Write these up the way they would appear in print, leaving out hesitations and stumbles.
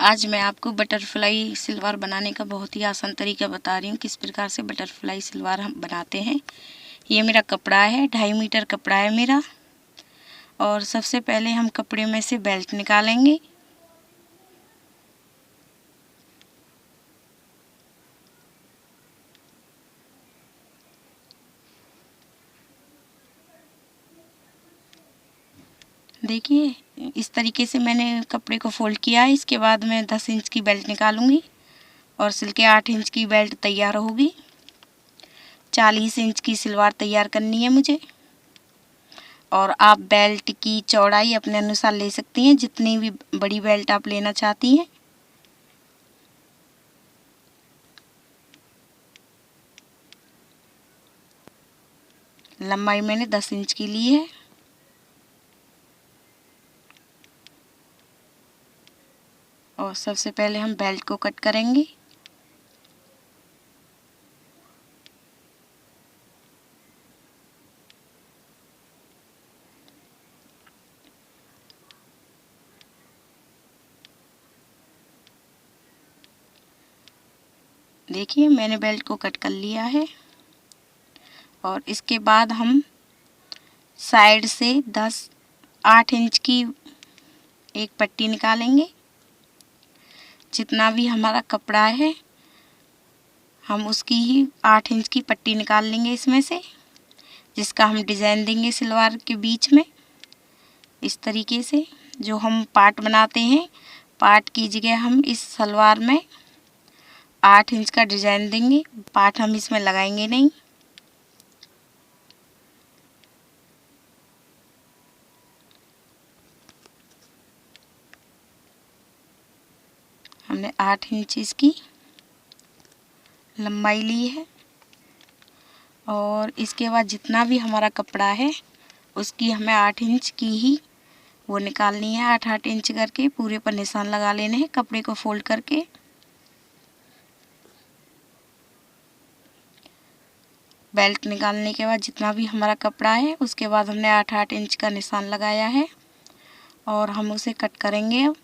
आज मैं आपको बटरफ्लाई सलवार बनाने का बहुत ही आसान तरीका बता रही हूँ, किस प्रकार से बटरफ्लाई सलवार हम बनाते हैं। ये मेरा कपड़ा है, 2.5 मीटर कपड़ा है मेरा। और सबसे पहले हम कपड़े में से बेल्ट निकालेंगे। देखिए इस तरीके से मैंने कपड़े को फोल्ड किया है। इसके बाद मैं 10 इंच की बेल्ट निकालूंगी और सिल के 8 इंच की बेल्ट तैयार होगी। 40 इंच की सलवार तैयार करनी है मुझे। और आप बेल्ट की चौड़ाई अपने अनुसार ले सकती हैं, जितनी भी बड़ी बेल्ट आप लेना चाहती हैं। लंबाई मैंने 10 इंच की ली है। और सबसे पहले हम बेल्ट को कट करेंगे। देखिए मैंने बेल्ट को कट कर लिया है। और इसके बाद हम साइड से 8 इंच की एक पट्टी निकालेंगे। जितना भी हमारा कपड़ा है हम उसकी ही 8 इंच की पट्टी निकाल लेंगे इसमें से, जिसका हम डिज़ाइन देंगे सलवार के बीच में। इस तरीके से जो हम पार्ट बनाते हैं, पार्ट की जगह हम इस सलवार में 8 इंच का डिज़ाइन देंगे। पार्ट हम इसमें लगाएंगे नहीं। हमने 8 इंच इसकी लंबाई ली है। और इसके बाद जितना भी हमारा कपड़ा है उसकी हमें 8 इंच की ही वो निकालनी है। 8-8 इंच करके पूरे पर निशान लगा लेने हैं कपड़े को फोल्ड करके। बेल्ट निकालने के बाद जितना भी हमारा कपड़ा है उसके बाद हमने 8-8 इंच का निशान लगाया है और हम उसे कट करेंगे अब।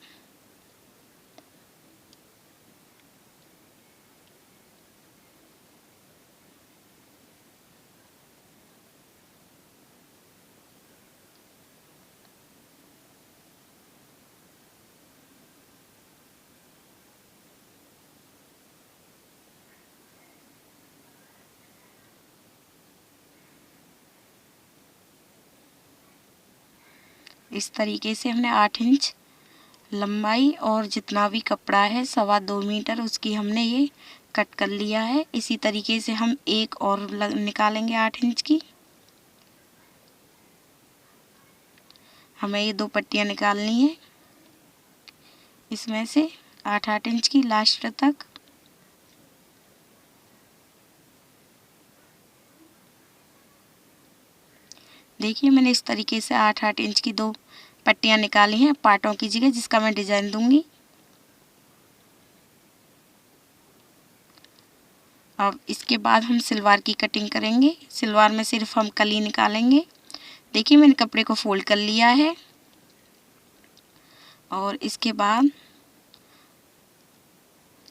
इस तरीके से हमने 8 इंच लंबाई और जितना भी कपड़ा है 2.25 मीटर उसकी हमने ये कट कर लिया है। इसी तरीके से हम एक और निकालेंगे 8 इंच की। हमें ये 2 पट्टियाँ निकालनी है इसमें से 8-8 इंच की लास्ट तक। देखिए मैंने इस तरीके से 8-8 इंच की 2 पट्टियाँ निकाली हैं पार्टों की जगह, जिसका मैं डिज़ाइन दूंगी। अब इसके बाद हम सलवार की कटिंग करेंगे। सलवार में सिर्फ हम कली निकालेंगे। देखिए मैंने कपड़े को फोल्ड कर लिया है और इसके बाद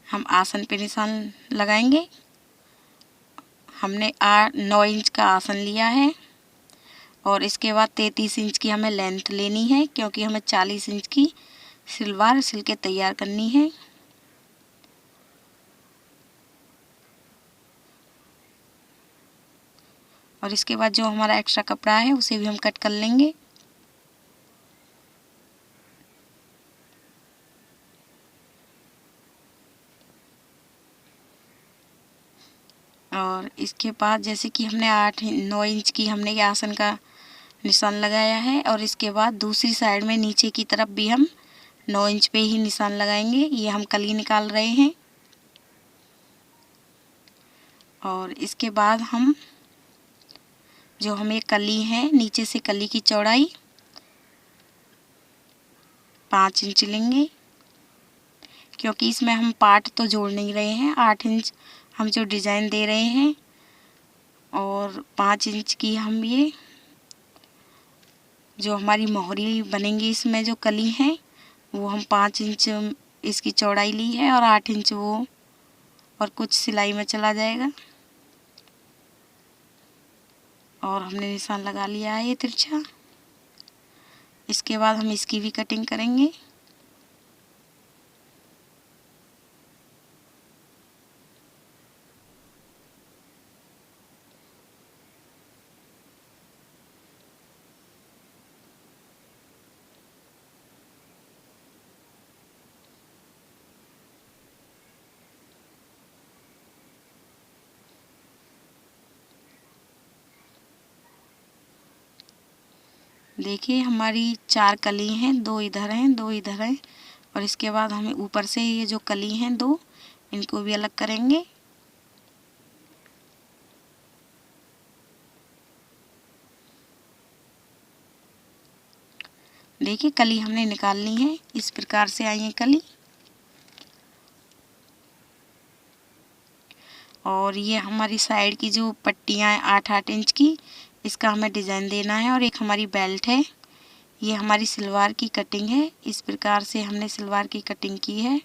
हम आसन पे निशान लगाएंगे। हमने 9 इंच का आसन लिया है और इसके बाद 33 इंच की हमें लेंथ लेनी है, क्योंकि हमें 40 इंच की सलवार सिल के तैयार करनी है। और इसके बाद जो हमारा एक्स्ट्रा कपड़ा है उसे भी हम कट कर लेंगे। और इसके बाद जैसे कि हमने 8-9 इंच की हमने ये आसन का निशान लगाया है और इसके बाद दूसरी साइड में नीचे की तरफ भी हम 9 इंच पे ही निशान लगाएंगे। ये हम कली निकाल रहे हैं। और इसके बाद हम जो हमें कली है नीचे से कली की चौड़ाई 5 इंच लेंगे, क्योंकि इसमें हम पार्ट तो जोड़ नहीं रहे हैं। 8 इंच हम जो डिज़ाइन दे रहे हैं और 5 इंच की हम ये जो हमारी मोहरी बनेंगी इसमें जो कली है वो हम 5 इंच इसकी चौड़ाई ली है और 8 इंच वो और कुछ सिलाई में चला जाएगा। और हमने निशान लगा लिया है ये तिरछा। इसके बाद हम इसकी भी कटिंग करेंगे। देखिए हमारी 4 कली हैं, 2 इधर हैं, 2 इधर हैं। और इसके बाद हमें ऊपर से ये जो कली हैं 2, इनको भी अलग करेंगे। देखिए कली हमने निकालनी है, इस प्रकार से आई है कली। और ये हमारी साइड की जो पट्टियाँ हैं 8-8 इंच की, इसका हमें डिज़ाइन देना है। और एक हमारी बेल्ट है, ये हमारी सलवार की कटिंग है। इस प्रकार से हमने सलवार की कटिंग की है।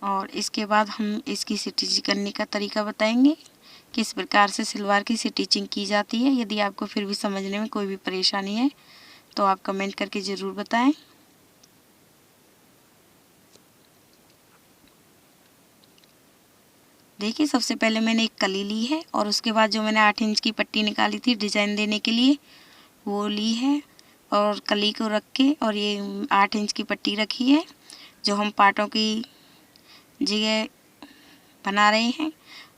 और इसके बाद हम इसकी स्टिचिंग करने का तरीका बताएंगे, किस प्रकार से सलवार की स्टिचिंग की जाती है। यदि आपको फिर भी समझने में कोई भी परेशानी है तो आप कमेंट करके ज़रूर बताएं। देखिए सबसे पहले मैंने एक कली ली है और उसके बाद जो मैंने 8 इंच की पट्टी निकाली थी डिज़ाइन देने के लिए वो ली है। और कली को रख के और ये 8 इंच की पट्टी रखी है जो हम पाटों की जगह बना रहे हैं।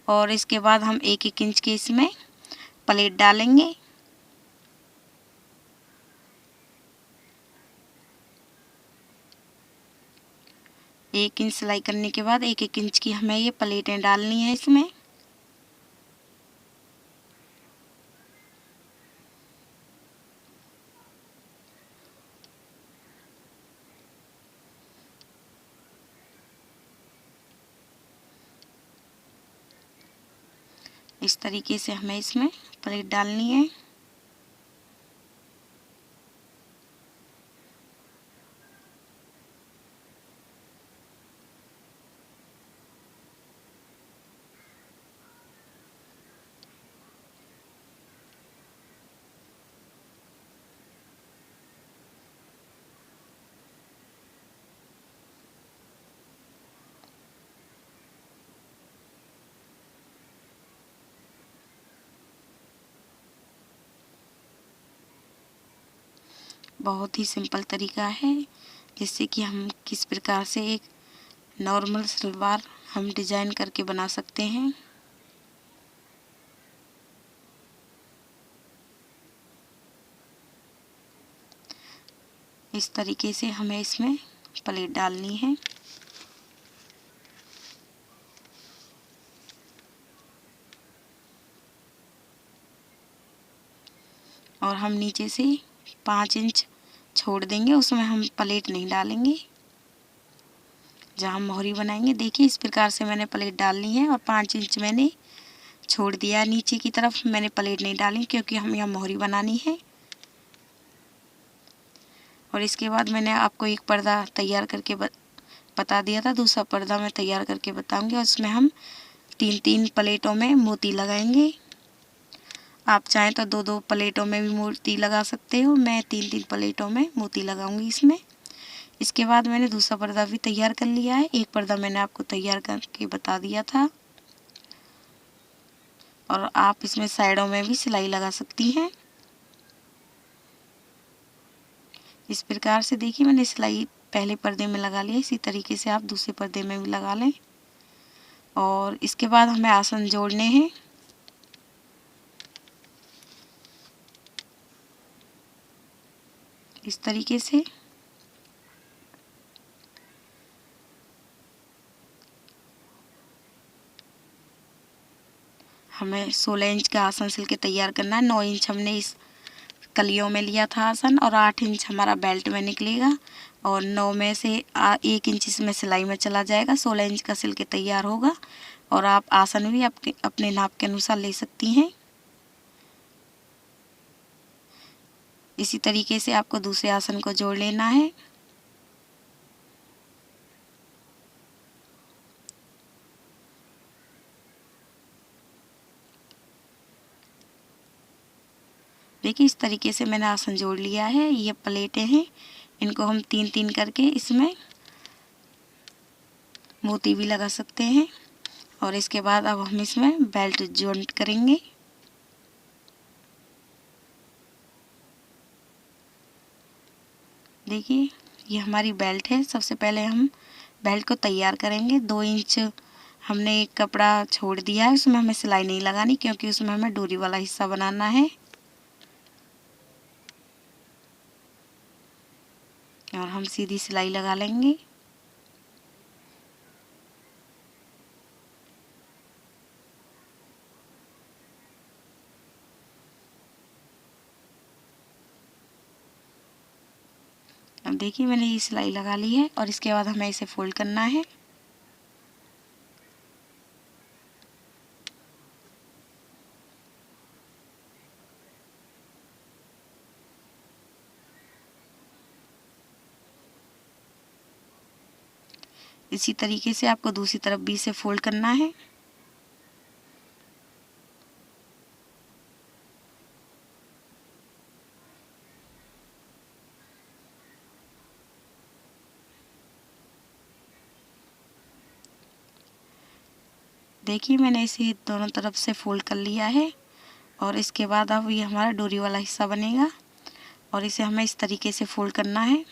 और इसके बाद हम 1-1 इंच के इसमें प्लेट डालेंगे। एक इंच सिलाई करने के बाद 1-1 इंच की हमें ये प्लेटें डालनी है इसमें। इस तरीके से हमें इसमें प्लेट डालनी है। बहुत ही सिंपल तरीका है जिससे कि हम किस प्रकार से एक नॉर्मल सलवार हम डिज़ाइन करके बना सकते हैं। इस तरीके से हमें इसमें प्लेट डालनी है। और हम नीचे से 5 इंच छोड़ देंगे, उसमें हम प्लेट नहीं डालेंगे। जहाँ हम मोहरी बनाएंगे देखिए इस प्रकार से मैंने प्लेट डालनी है और 5 इंच मैंने छोड़ दिया नीचे की तरफ। मैंने प्लेट नहीं डाली क्योंकि हम यहाँ मोहरी बनानी है। और इसके बाद मैंने आपको एक पर्दा तैयार करके बता दिया था, दूसरा पर्दा मैं तैयार करके बताऊंगी और उसमें हम 3-3 प्लेटों में मोती लगाएंगे। आप चाहें तो 2-2 प्लेटों में भी मोती लगा सकते हो। मैं 3-3 प्लेटों में मोती लगाऊंगी इसमें। इसके बाद मैंने दूसरा पर्दा भी तैयार कर लिया है। एक पर्दा मैंने आपको तैयार करके बता दिया था। और आप इसमें साइडों में भी सिलाई लगा सकती हैं। इस प्रकार से देखिए मैंने सिलाई पहले पर्दे में लगा लिया, इसी तरीके से आप दूसरे पर्दे में भी लगा लें। और इसके बाद हमें आसन जोड़ने हैं। इस तरीके से हमें 16 इंच का आसन सिल के तैयार करना है। 9 इंच हमने इस कलियों में लिया था आसन और 8 इंच हमारा बेल्ट में निकलेगा। और 9 में से 1 इंच इसमें सिलाई में चला जाएगा। 16 इंच का सिल के तैयार होगा। और आप आसन भी अपने नाप के अनुसार ले सकती हैं। इसी तरीके से आपको दूसरे आसन को जोड़ लेना है। देखिए इस तरीके से मैंने आसन जोड़ लिया है। ये प्लेटें हैं, इनको हम 3-3 करके इसमें मोती भी लगा सकते हैं। और इसके बाद अब हम इसमें बेल्ट जॉइंट करेंगे। देखिए ये हमारी बेल्ट है। सबसे पहले हम बेल्ट को तैयार करेंगे। 2 इंच हमने एक कपड़ा छोड़ दिया है, उसमें हमें सिलाई नहीं लगानी क्योंकि उसमें हमें डोरी वाला हिस्सा बनाना है। और हम सीधी सिलाई लगा लेंगे। अब देखिए मैंने ये सिलाई लगा ली है और इसके बाद हमें इसे फोल्ड करना है। इसी तरीके से आपको दूसरी तरफ भी इसे फोल्ड करना है। देखिए मैंने इसे दोनों तरफ से फोल्ड कर लिया है और इसके बाद अब ये हमारा डोरी वाला हिस्सा बनेगा और इसे हमें इस तरीके से फोल्ड करना है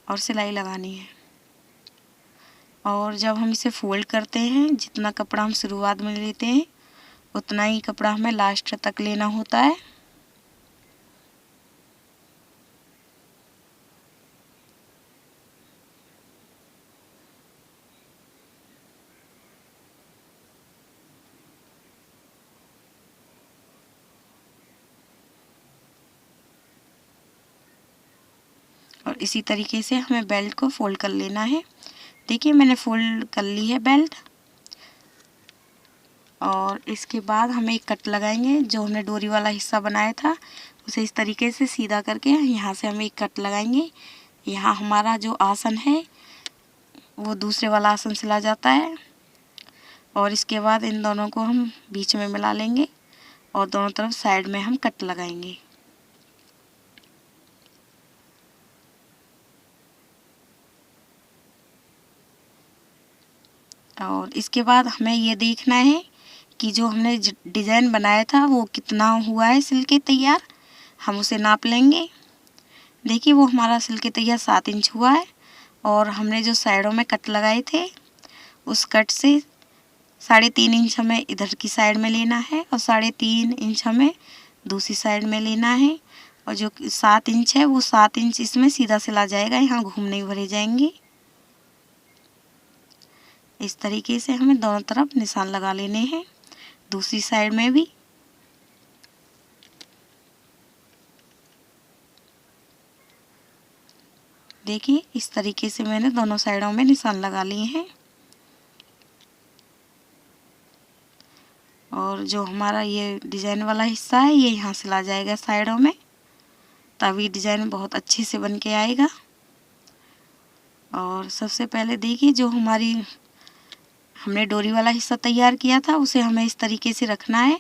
और सिलाई लगानी है। और जब हम इसे फोल्ड करते हैं, जितना कपड़ा हम शुरुआत में लेते हैं उतना ही कपड़ा हमें लास्ट तक लेना होता है। और इसी तरीके से हमें बेल्ट को फोल्ड कर लेना है। देखिए मैंने फोल्ड कर ली है बेल्ट। और इसके बाद हमें एक कट लगाएंगे। जो हमने डोरी वाला हिस्सा बनाया था उसे इस तरीके से सीधा करके यहाँ से हम एक कट लगाएंगे। यहाँ हमारा जो आसन है वो दूसरे वाला आसन सिला जाता है। और इसके बाद इन दोनों को हम बीच में मिला लेंगे और दोनों तरफ साइड में हम कट लगाएंगे। और इसके बाद हमें ये देखना है कि जो हमने डिज़ाइन बनाया था वो कितना हुआ है सिल के तैयार। हम उसे नाप लेंगे। देखिए वो हमारा सिल के तैयार 7 इंच हुआ है। और हमने जो साइडों में कट लगाए थे उस कट से 3.5 इंच हमें इधर की साइड में लेना है और 3.5 इंच हमें दूसरी साइड में लेना है। और जो 7 इंच है वो 7 इंच इसमें सीधा सिला जाएगा, यहाँ घूम नहीं भरे जाएंगे। इस तरीके से हमें दोनों तरफ निशान लगा लेने हैं, दूसरी साइड में भी। देखिए इस तरीके से मैंने दोनों साइडों में निशान लगा लिए हैं। और जो हमारा ये डिज़ाइन वाला हिस्सा है ये यहाँ सिला जाएगा साइडों में, तभी डिज़ाइन बहुत अच्छे से बन के आएगा। और सबसे पहले देखिए जो हमने डोरी वाला हिस्सा तैयार किया था उसे हमें इस तरीके से रखना है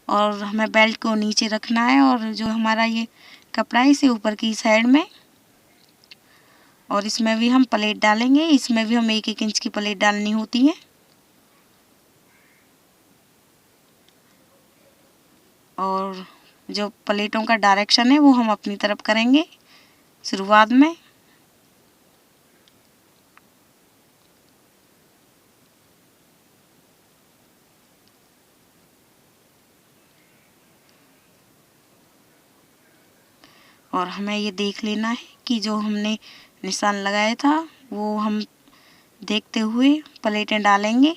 और हमें बेल्ट को नीचे रखना है। और जो हमारा ये कपड़ा है इसे ऊपर की साइड में, और इसमें भी हम प्लेट डालेंगे। इसमें भी हम 1-1 इंच की प्लेट डालनी होती है। और जो प्लेटों का डायरेक्शन है वो हम अपनी तरफ करेंगे शुरुआत में। और हमें ये देख लेना है कि जो हमने निशान लगाया था वो हम देखते हुए प्लेटें डालेंगे।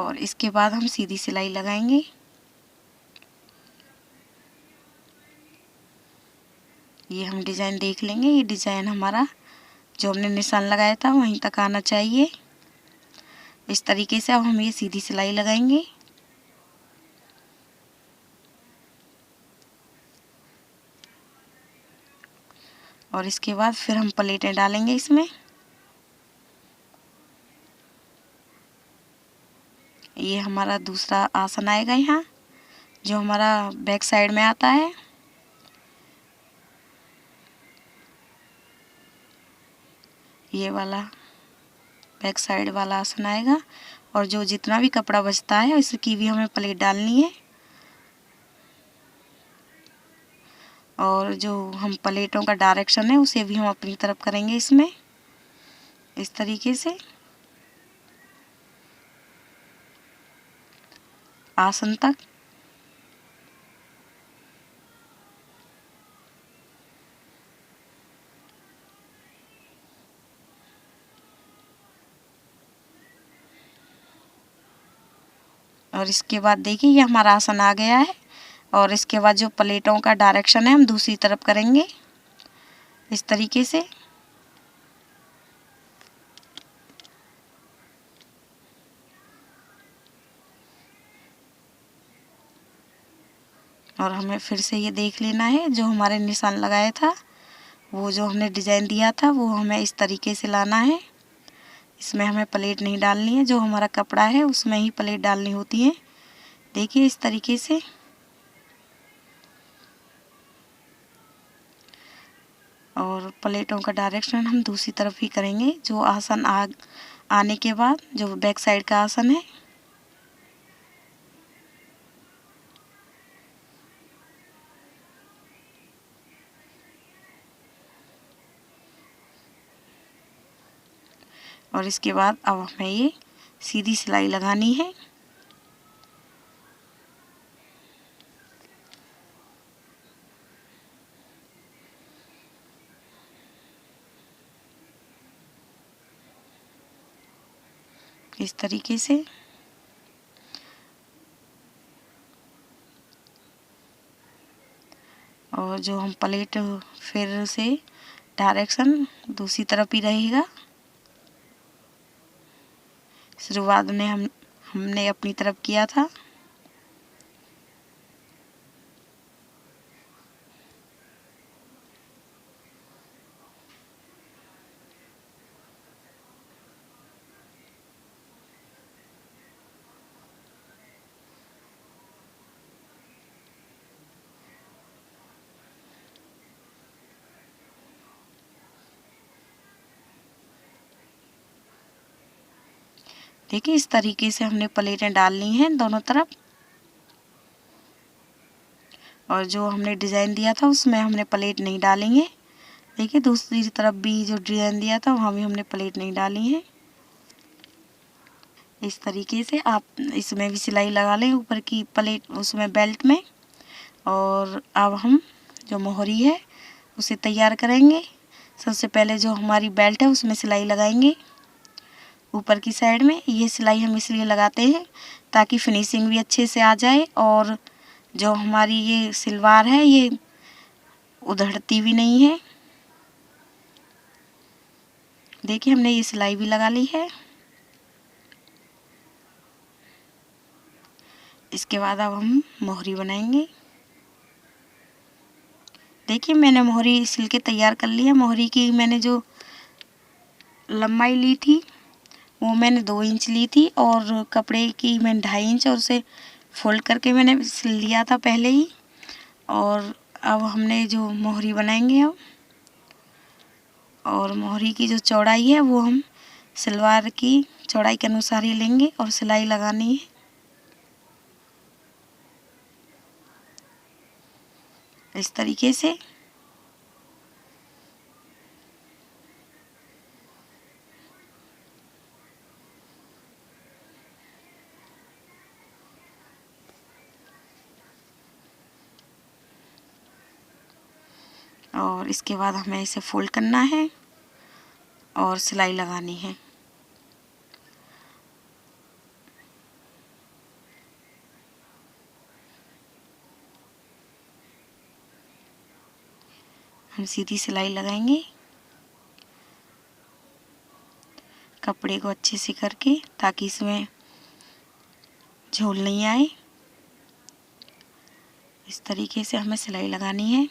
और इसके बाद हम सीधी सिलाई लगाएंगे। ये हम डिज़ाइन देख लेंगे। ये डिज़ाइन हमारा जो हमने निशान लगाया था वहीं तक आना चाहिए। इस तरीके से अब हम ये सीधी सिलाई लगाएंगे। और इसके बाद फिर हम प्लेटें डालेंगे इसमें। ये हमारा दूसरा आसन आएगा यहाँ, जो हमारा बैक साइड में आता है। ये वाला बैक साइड वाला आसन आएगा। और जो जितना भी कपड़ा बचता है इसकी भी हमें प्लेट डालनी है। और जो हम प्लेटों का डायरेक्शन है उसे भी हम अपनी तरफ करेंगे इसमें, इस तरीके से आसन तक। और इसके बाद देखिए ये हमारा आसन आ गया है। और इसके बाद जो प्लेटों का डायरेक्शन है हम दूसरी तरफ करेंगे, इस तरीके से। और हमें फिर से ये देख लेना है, जो हमारे निशान लगाया था, वो जो हमने डिज़ाइन दिया था वो हमें इस तरीके से लाना है। इसमें हमें प्लेट नहीं डालनी है, जो हमारा कपड़ा है उसमें ही प्लेट डालनी होती है। देखिए इस तरीके से। और प्लेटों का डायरेक्शन हम दूसरी तरफ ही करेंगे, जो आसन आने के बाद जो बैक साइड का आसन है। और इसके बाद अब हमें ये सीधी सिलाई लगानी है। इस तरीके से। और जो हम प्लेट फिर से डायरेक्शन दूसरी तरफ ही रहेगा। शुरुआत में हमने अपनी तरफ किया था। देखिए इस तरीके से हमने प्लेटें डालनी हैं दोनों तरफ। और जो हमने डिज़ाइन दिया था उसमें हमने प्लेट नहीं डाली है। देखिए दूसरी तरफ भी जो डिज़ाइन दिया था वहाँ भी हमने प्लेट नहीं डाली है। इस तरीके से आप इसमें भी सिलाई लगा लें ऊपर की प्लेट उसमें बेल्ट में। और अब हम जो मोहरी है उसे तैयार करेंगे। सबसे पहले जो हमारी बेल्ट है उसमें सिलाई लगाएंगे ऊपर की साइड में। ये सिलाई हम इसलिए लगाते हैं ताकि फिनिशिंग भी अच्छे से आ जाए, और जो हमारी ये सलवार है ये उधड़ती भी नहीं है। देखिए हमने ये सिलाई भी लगा ली है। इसके बाद अब हम मोहरी बनाएंगे। देखिए मैंने मोहरी सिल के तैयार कर ली है। मोहरी की मैंने जो लंबाई ली थी वो मैंने 2 इंच ली थी, और कपड़े की मैंने 2.5 इंच, और उसे फोल्ड करके मैंने सिल लिया था पहले ही। और अब हमने जो मोहरी बनाएंगे अब, और मोहरी की जो चौड़ाई है वो हम सलवार की चौड़ाई के अनुसार ही लेंगे और सिलाई लगानी है इस तरीके से। और इसके बाद हमें इसे फोल्ड करना है और सिलाई लगानी है। हम सीधी सिलाई लगाएंगे कपड़े को अच्छे से करके, ताकि इसमें झोल नहीं आए। इस तरीके से हमें सिलाई लगानी है।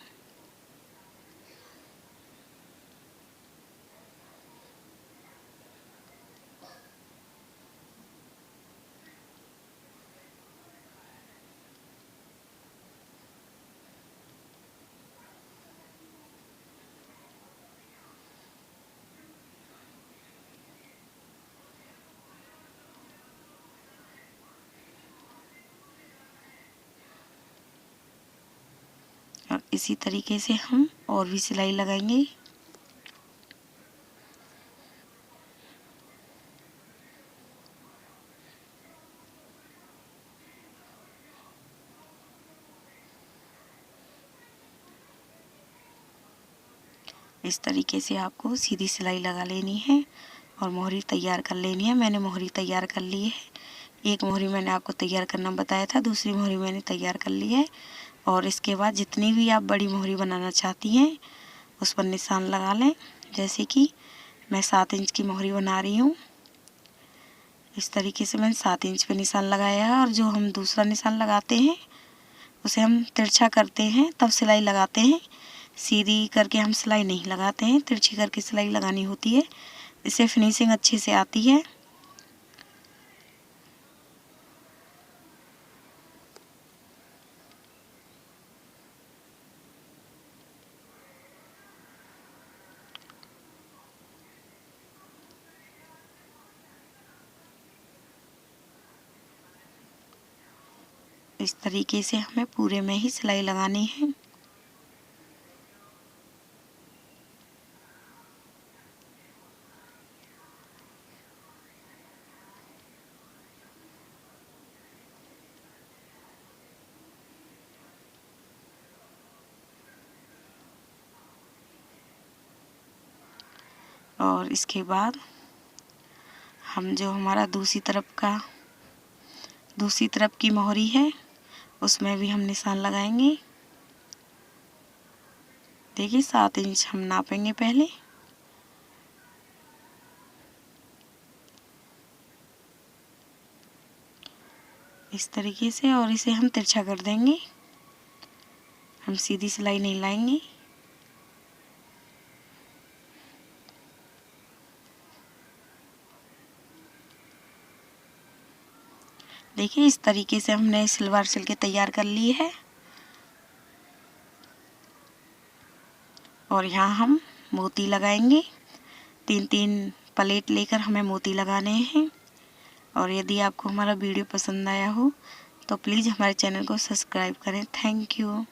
और इसी तरीके से हम और भी सिलाई लगाएंगे। इस तरीके से आपको सीधी सिलाई लगा लेनी है और मोहरी तैयार कर लेनी है। मैंने मोहरी तैयार कर ली है। एक मोहरी मैंने आपको तैयार करना बताया था, दूसरी मोहरी मैंने तैयार कर ली है। और इसके बाद जितनी भी आप बड़ी मोहरी बनाना चाहती हैं उस पर निशान लगा लें। जैसे कि मैं 7 इंच की मोहरी बना रही हूँ। इस तरीके से मैंने 7 इंच पे निशान लगाया है। और जो हम दूसरा निशान लगाते हैं उसे हम तिरछा करते हैं, तब सिलाई लगाते हैं। सीधी करके हम सिलाई नहीं लगाते हैं, तिरछी करके सिलाई लगानी होती है। इससे फिनिशिंग अच्छे से आती है। इस तरीके से हमें पूरे में ही सिलाई लगानी है। और इसके बाद हम जो हमारा दूसरी तरफ की मोहरी है उसमें भी हम निशान लगाएंगे। देखिए 7 इंच हम नापेंगे पहले। इस तरीके से, और इसे हम तिरछा कर देंगे। हम सीधी सिलाई नहीं लाएंगे। देखिए इस तरीके से हमने सलवार सिल के तैयार कर ली है। और यहाँ हम मोती लगाएंगे। 3-3 प्लेट लेकर हमें मोती लगाने हैं। और यदि आपको हमारा वीडियो पसंद आया हो तो प्लीज़ हमारे चैनल को सब्सक्राइब करें। Thank you.